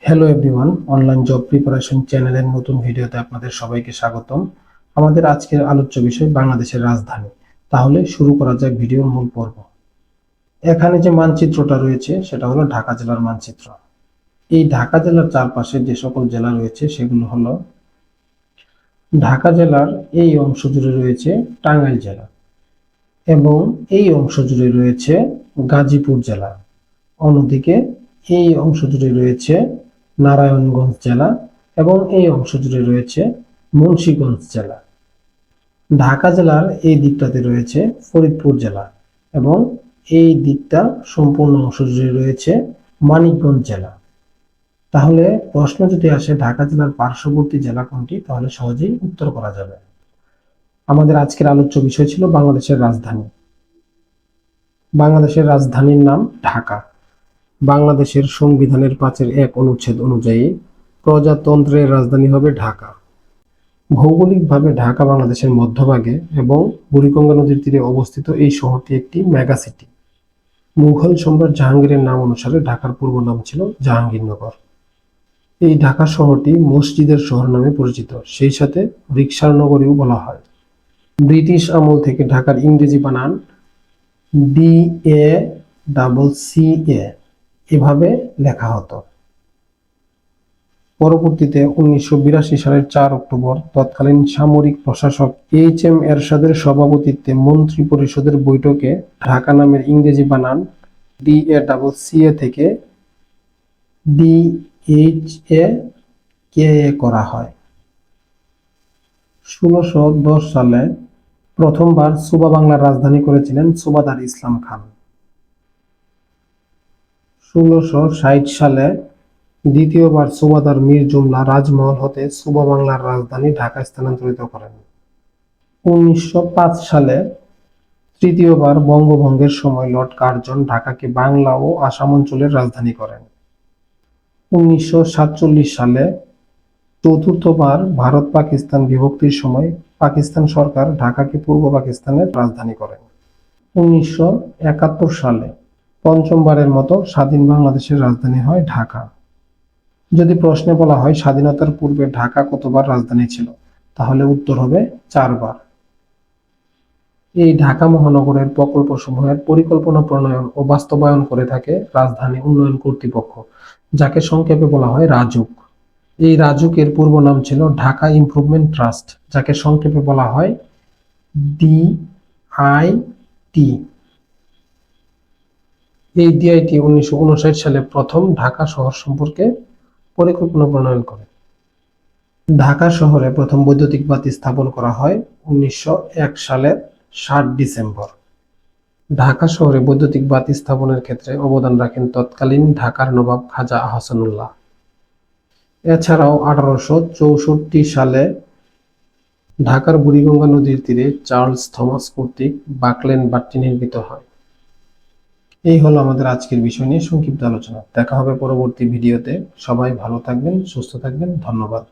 Hello everyone, online job preparation চ্যানেলের নতুন ভিডিওতে আপনাদের সবাইকে স্বাগতম। আমাদের আজকের আলোচ্য বিষয় বাংলাদেশের রাজধানী। তাহলে শুরু করা যাক ভিডিওর মূল পর্ব। এখানে যে মানচিত্রটা রয়েছে সেটা হলো ঢাকা জেলার মানচিত্র। এই ঢাকা জেলার চারপাশে যে সকল জেলা রয়েছে সেগুলো হলো, ঢাকা জেলার এই অংশ জুড়ে রয়েছে টাঙ্গাইল জেলা এবং এই অংশ জুড়ে রয়েছে গাজীপুর জেলা। অন্যদিকে এই অংশ জুড়ে রয়েছে নারায়ণগঞ্জ জেলা এবং এই অংশ জুড়ে রয়েছে মুন্সিগঞ্জ জেলা। ঢাকা জেলার এই দিকটাতে রয়েছে ফরিদপুর জেলা এবং এই দিকটা সম্পূর্ণ অংশ জুড়ে রয়েছে মানিকগঞ্জ জেলা। তাহলে প্রশ্ন যদি আসে ঢাকা জেলার পার্শ্ববর্তী জেলা কোনটি, তাহলে সহজেই উত্তর করা যাবে। আমাদের আজকের আলোচ্য বিষয় ছিল বাংলাদেশের রাজধানী। বাংলাদেশের রাজধানীর নাম ঢাকা। বাংলাদেশের সংবিধানের 5-1 অনুচ্ছেদ অনুযায়ী প্রজাতন্ত্রের রাজধানী হবে ঢাকা। ভৌগোলিকভাবে ঢাকা বাংলাদেশের মধ্যভাগে এবং বুড়িগঙ্গা নদীর তীরে অবস্থিত এই শহরটি একটি মেগা সিটি। মুঘল সম্রাট জাহাঙ্গীরের নাম অনুসারে ঢাকার পূর্ব নাম ছিল জাহাঙ্গীরনগর। এই ঢাকা শহরটি মসজিদের শহর নামে পরিচিত, সেই সাথে রিকশার নগরীও বলা হয়। ব্রিটিশ আমল থেকে ঢাকার ইংরেজি বানান DACCA এভাবে লেখা হতো। পরবর্তীতে 1982 সালের 4 অক্টোবর তৎকালীন সামরিক প্রশাসক HM এরশাদের সভাপতিত্বে মন্ত্রী পরিষদের বৈঠকে ঢাকা নামের ইংরেজি বানান DACCA থেকে DHAKA করা হয়। 1610 সালে প্রথমবার সুবা বাংলার রাজধানী করেছিলেন সুবাদার ইসলাম খান। 1660 সালে দ্বিতীয়বার সুবাদার মীর জুমলা রাজমহল হতে সুবা বাংলার রাজধানী ঢাকা স্থানান্তরিত করেন। 1905 সালে তৃতীয়বার বঙ্গভঙ্গের সময় লর্ড কার্জন ঢাকাকে বাংলা ও আসাম অঞ্চলের রাজধানী করেন। 1947 সালে চতুর্থবার ভারত পাকিস্তান বিভক্তির সময় পাকিস্তান সরকার ঢাকাকে পূর্ব পাকিস্তানের রাজধানী করেন। 1971 সালে পঞ্চমবারের মতো স্বাধীন বাংলাদেশের রাজধানী হয় ঢাকা। যদি প্রশ্নে বলা হয় স্বাধীনতার পূর্বে ঢাকা কতবার রাজধানী ছিল, তাহলে উত্তর হবে 4 বার। এই ঢাকা মহানগরের প্রকল্পসমূহের পরিকল্পনা প্রণয়ন ও বাস্তবায়ন করে থাকে রাজধানী উন্নয়ন কর্তৃপক্ষ, যাকে সংক্ষেপে বলা হয় রাজুক। এই রাজুকের পূর্ব নাম ছিল ঢাকা ইমপ্রুভমেন্ট ট্রাস্ট, যাকে সংক্ষেপে বলা হয় DIT। এই DIT 1959 সালে প্রথম ঢাকা শহর সম্পর্কে পরিকল্পনা প্রণয়ন করে। ঢাকা শহরে প্রথম বৈদ্যুতিক বাতি স্থাপন করা হয় 1901 সালের 7 ডিসেম্বর। ঢাকা শহরে বৈদ্যুতিক বাতি স্থাপনের ক্ষেত্রে অবদান রাখেন তৎকালীন ঢাকার নবাব খাজা আহসানুল্লাহ। এছাড়াও 1864 সালে ঢাকার বুড়িগঙ্গা নদীর তীরে চার্লস থমাস কর্তৃক বাকলেন বাঁধটি নির্মিত হয়। এই হলো আমাদের আজকের বিষয় নিয়ে সংক্ষিপ্ত আলোচনা। দেখা হবে পরবর্তী ভিডিওতে। সবাই ভালো থাকবেন, সুস্থ থাকবেন। ধন্যবাদ।